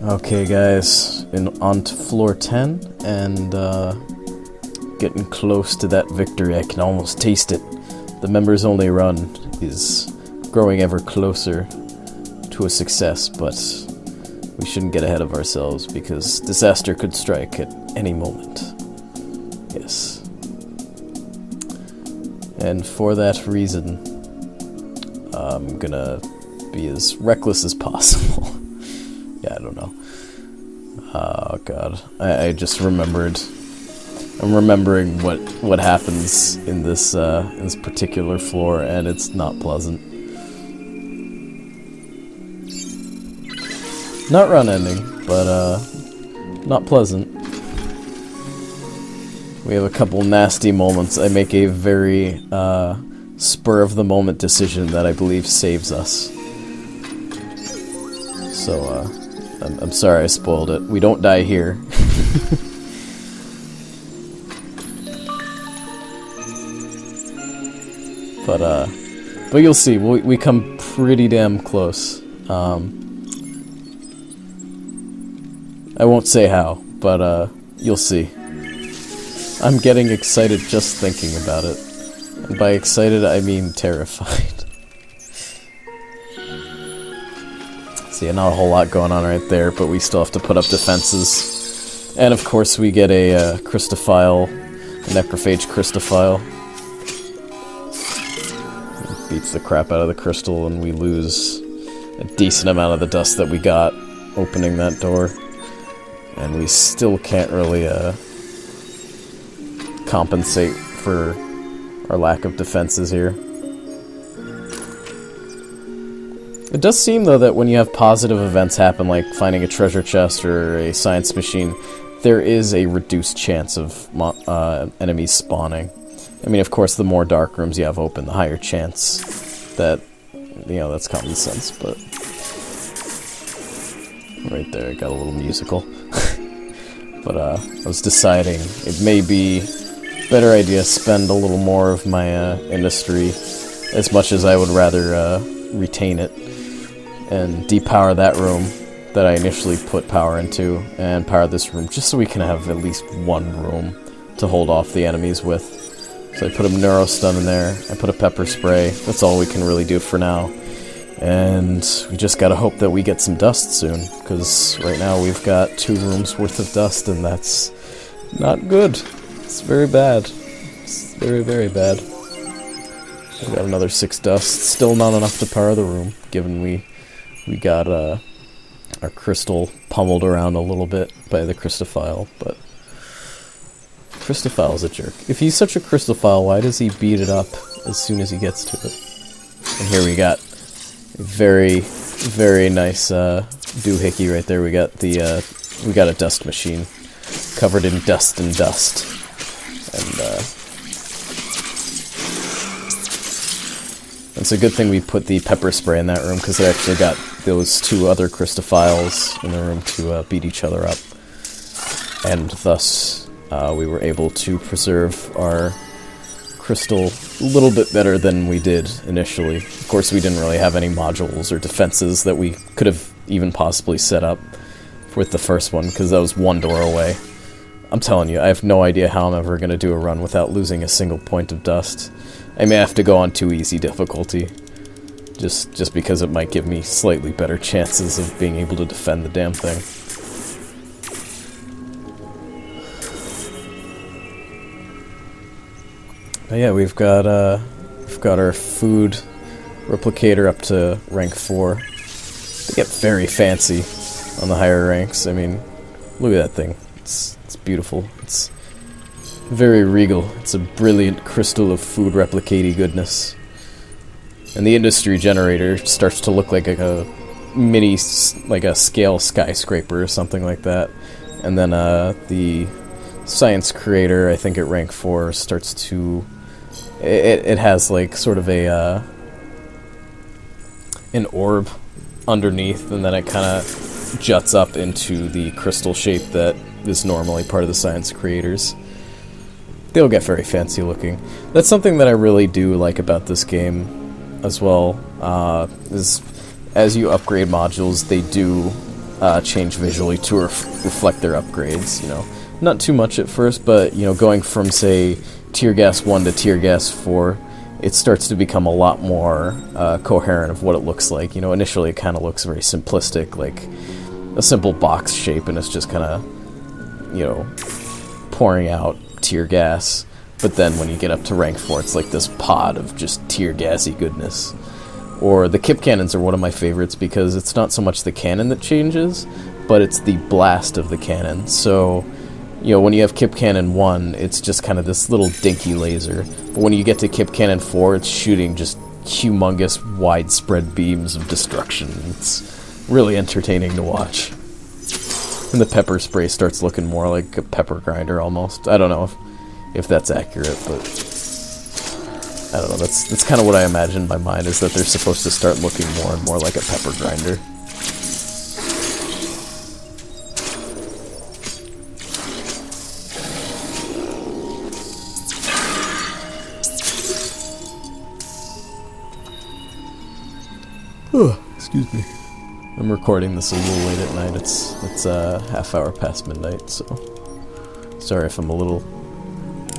Okay, guys, on to floor 10, and getting close to that victory. I can almost taste it. The members only run is growing ever closer to a success, but we shouldn't get ahead of ourselves because disaster could strike at any moment. Yes. And for that reason, I'm gonna be as reckless as possible. Yeah, I don't know. Oh god. I just remembered. I'm remembering what happens in this particular floor, and it's not pleasant. Not run ending, but not pleasant. We have a couple nasty moments. I make a very spur of the moment decision that I believe saves us. So I'm sorry I spoiled it. We don't die here. But you'll see. We come pretty damn close. I won't say how, but you'll see. I'm getting excited just thinking about it. And by excited, I mean terrified. See, not a whole lot going on right there, but we still have to put up defenses. And of course we get a Christophile, a Necrophage Christophile. It beats the crap out of the crystal, and we lose a decent amount of the dust that we got opening that door. And we still can't really compensate for our lack of defenses here. It does seem, though, that when you have positive events happen, like finding a treasure chest or a science machine, there is a reduced chance of enemies spawning. I mean, of course, the more dark rooms you have open, the higher chance that, you know, that's common sense, but... Right there, it got a little musical. But, I was deciding it may be a better idea to spend a little more of my, industry, as much as I would rather, retain it, and depower that room that I initially put power into, and power this room, just so we can have at least one room to hold off the enemies with. So I put a Neurostun in there, I put a Pepper Spray, that's all we can really do for now. And we just gotta hope that we get some dust soon, because right now we've got 2 rooms worth of dust, and that's not good. It's very bad. It's very, very bad. We got another 6 dust, still not enough to power the room, given we got our crystal pummeled around a little bit by the Christophile, but Christophile's a jerk. If he's such a Christophile, why does he beat it up as soon as he gets to it? And here we got very, very nice doohickey right there. We got a dust machine covered in dust and dust, and it's a good thing we put the Pepper Spray in that room, because it actually got those 2 other Christophiles in the room to beat each other up, and thus we were able to preserve our crystal a little bit better than we did initially. Of course, we didn't really have any modules or defenses that we could have even possibly set up with the first one, because that was 1 door away. I'm telling you, I have no idea how I'm ever going to do a run without losing a single point of dust. I may have to go on too easy difficulty, just because it might give me slightly better chances of being able to defend the damn thing. But yeah, we've got our food replicator up to rank 4. They get very fancy on the higher ranks. I mean, look at that thing. It's beautiful. It's very regal. It's a brilliant crystal of food replicatey goodness. And the industry generator starts to look like a mini, like a scale skyscraper or something like that. And then the science creator, I think at rank 4, starts to... It has like sort of a an orb underneath, and then it kind of juts up into the crystal shape that is normally part of the science creators. They'll get very fancy looking. That's something that I really do like about this game as well, is as you upgrade modules, they do change visually to reflect their upgrades. You know, not too much at first, but you know, going from say Tear Gas 1 to Tear Gas 4, it starts to become a lot more coherent of what it looks like. You know, initially it kind of looks very simplistic, like a simple box shape, and it's just kind of, you know, pouring out tear gas. But then when you get up to rank 4, it's like this pod of just tear gassy goodness. Or the Kip Cannons are one of my favorites because it's not so much the cannon that changes, but it's the blast of the cannon. So, you know, when you have Kip Cannon 1, it's just kind of this little dinky laser. But when you get to Kip Cannon 4, it's shooting just humongous, widespread beams of destruction. It's really entertaining to watch. And the pepper spray starts looking more like a pepper grinder almost. I don't know if that's accurate, but I don't know. That's kind of what I imagine in my mind, is that they're supposed to start looking more and more like a pepper grinder. Excuse me. I'm recording this a little late at night. It's a half hour past midnight, so sorry if I'm a little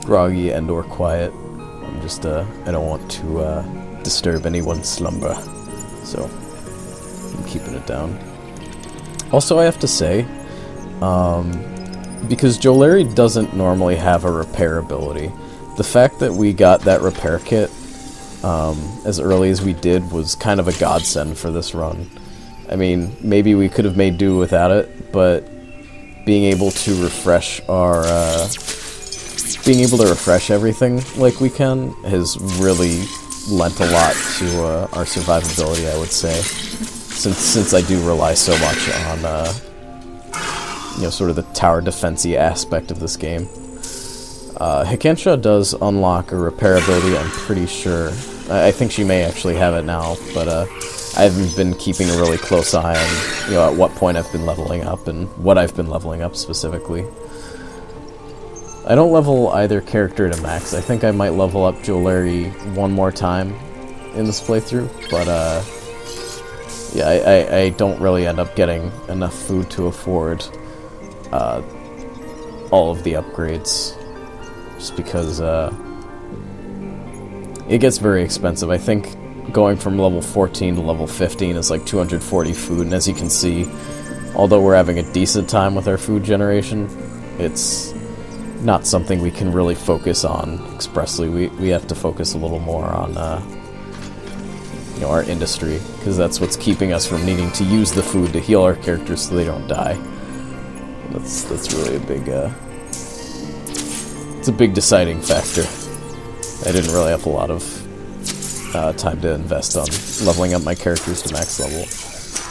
groggy and or quiet. I'm just I don't want to disturb anyone's slumber, so I'm keeping it down. Also, I have to say, because Jolari doesn't normally have a repair ability, the fact that we got that repair kit as early as we did was kind of a godsend for this run. I mean, maybe we could have made do without it, but being able to refresh everything like we can has really lent a lot to our survivability, I would say, since I do rely so much on you know, sort of the tower defense-y aspect of this game. Hikensha does unlock a repair ability, I'm pretty sure. I think she may actually have it now, but I haven't been keeping a really close eye on, you know, at what point I've been leveling up and what I've been leveling up specifically. I don't level either character to max. I think I might level up Jolari one more time in this playthrough, but yeah, I don't really end up getting enough food to afford all of the upgrades, just because it gets very expensive. I think going from level 14 to level 15 is like 240 food, and as you can see, although we're having a decent time with our food generation, it's not something we can really focus on expressly. We have to focus a little more on you know, our industry, because that's what's keeping us from needing to use the food to heal our characters so they don't die. And that's really a big it's a big deciding factor. I didn't really have a lot of time to invest on leveling up my characters to max level.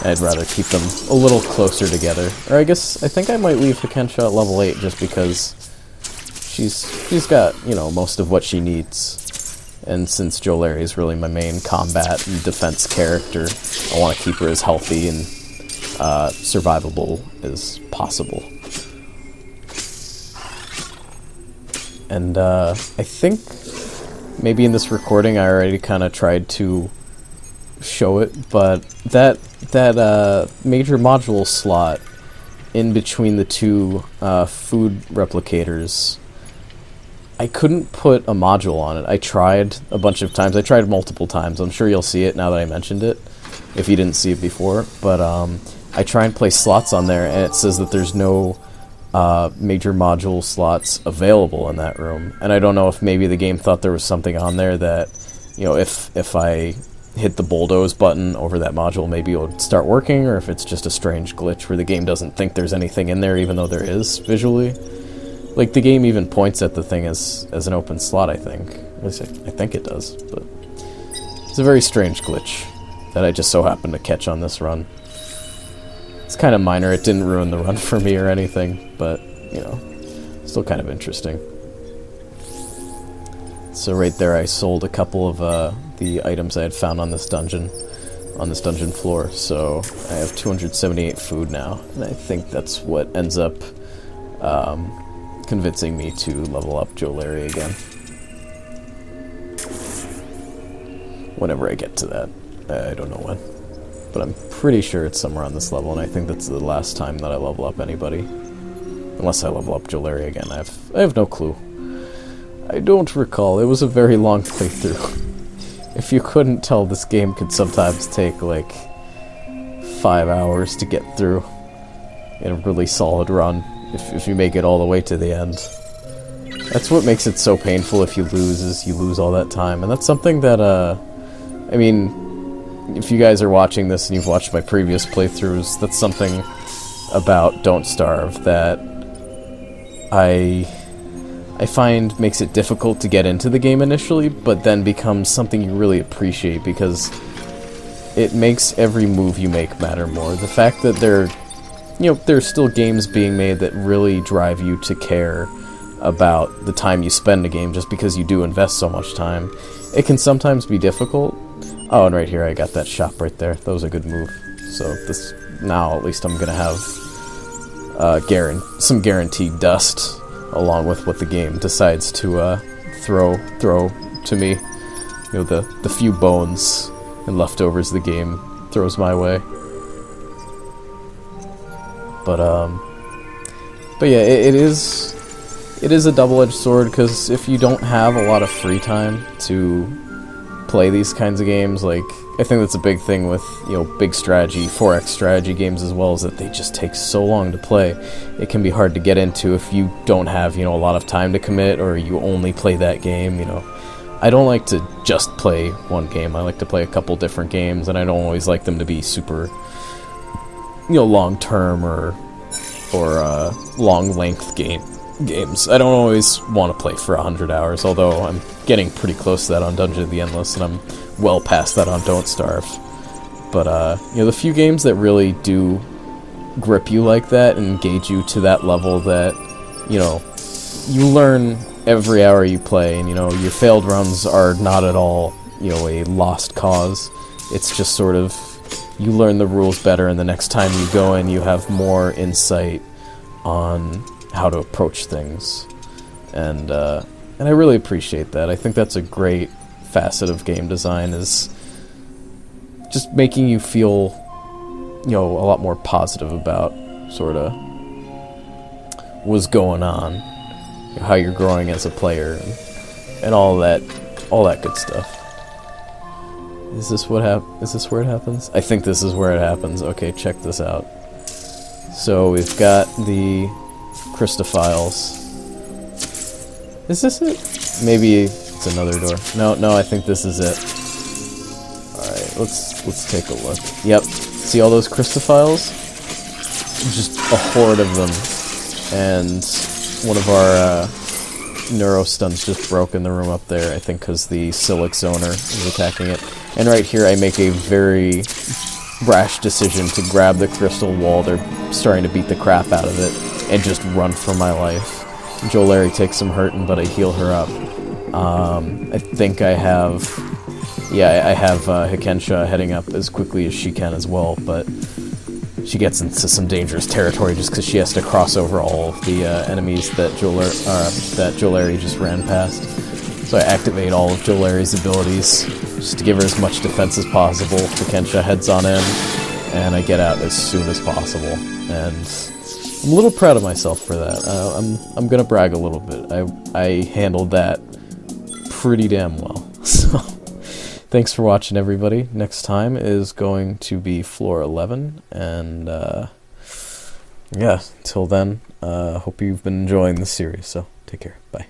I'd rather keep them a little closer together. Or I think I might leave Hikensha at level 8 just because she's got, you know, most of what she needs. And since Jolari is really my main combat and defense character, I want to keep her as healthy and survivable as possible. And I think maybe in this recording I already kind of tried to show it, but that major module slot in between the two food replicators, I couldn't put a module on it. I tried a bunch of times. I tried multiple times. I'm sure you'll see it now that I mentioned it, if you didn't see it before. But I try and place slots on there, and it says that there's no major module slots available in that room. And I don't know if maybe the game thought there was something on there that, you know, if I hit the bulldoze button over that module, maybe it would start working, or if it's just a strange glitch where the game doesn't think there's anything in there even though there is visually. Like, the game even points at the thing as an open slot, I think. At least I think it does, but it's a very strange glitch that I just so happened to catch on this run. It's kind of minor. It didn't ruin the run for me or anything, but, you know, still kind of interesting. So right there I sold a couple of the items I had found on this dungeon floor, so I have 278 food now, and I think that's what ends up convincing me to level up Jolari again. Whenever I get to that. I don't know when, but I'm pretty sure it's somewhere on this level, and I think that's the last time that I level up anybody. Unless I level up Jolari again. I have no clue. I don't recall. It was a very long playthrough. If you couldn't tell, this game could sometimes take like 5 hours to get through in a really solid run, if you make it all the way to the end. That's what makes it so painful if you lose, is you lose all that time. And that's something that, I mean, if you guys are watching this and you've watched my previous playthroughs, that's something about Don't Starve that I find makes it difficult to get into the game initially, but then becomes something you really appreciate because it makes every move you make matter more. The fact that there's still games being made that really drive you to care about the time you spend a game just because you do invest so much time. It can sometimes be difficult. Oh, and right here I got that shop right there. That was a good move. So this, now at least I'm gonna have some guaranteed dust along with what the game decides to throw to me. You know, the few bones and leftovers the game throws my way. But yeah, it is a double-edged sword, because if you don't have a lot of free time to play these kinds of games, like, I think that's a big thing with, you know, big strategy, 4X strategy games as well, is that they just take so long to play. It can be hard to get into if you don't have, you know, a lot of time to commit, or you only play that game, you know. I don't like to just play one game. I like to play a couple different games, and I don't always like them to be super, you know, long-term or long-length games. I don't always want to play for 100 hours, although I'm getting pretty close to that on Dungeon of the Endless, and I'm well past that on Don't Starve. But, you know, the few games that really do grip you like that and engage you to that level that, you know, you learn every hour you play, and, you know, your failed runs are not at all, you know, a lost cause. It's just sort of, you learn the rules better, and the next time you go in, you have more insight on how to approach things. And I really appreciate that. I think that's a great facet of game design, is just making you feel, you know, a lot more positive about sort of what's going on, how you're growing as a player, and all that good stuff. Is this where it happens? I think this is where it happens. Okay, check this out. So we've got the Christophiles. Is this it? Maybe it's another door. No, I think this is it. Alright, let's take a look. Yep. See all those Christophiles? Just a horde of them. And one of our neurostuns just broke in the room up there, I think because the Silix owner is attacking it. And right here I make a very brash decision to grab the crystal wall. They're starting to beat the crap out of it, and just run for my life. Jolari takes some hurting, but I heal her up. I think I have Hikensha heading up as quickly as she can as well, but she gets into some dangerous territory just because she has to cross over all of the enemies that Jolari just ran past. So I activate all of Jolari's abilities just to give her as much defense as possible. Hikensha heads on in, and I get out as soon as possible. And I'm a little proud of myself for that. I'm gonna brag a little bit. I handled that pretty damn well. So, thanks for watching, everybody. Next time is going to be floor 11, and yeah, till then, hope you've been enjoying the series, so take care. Bye.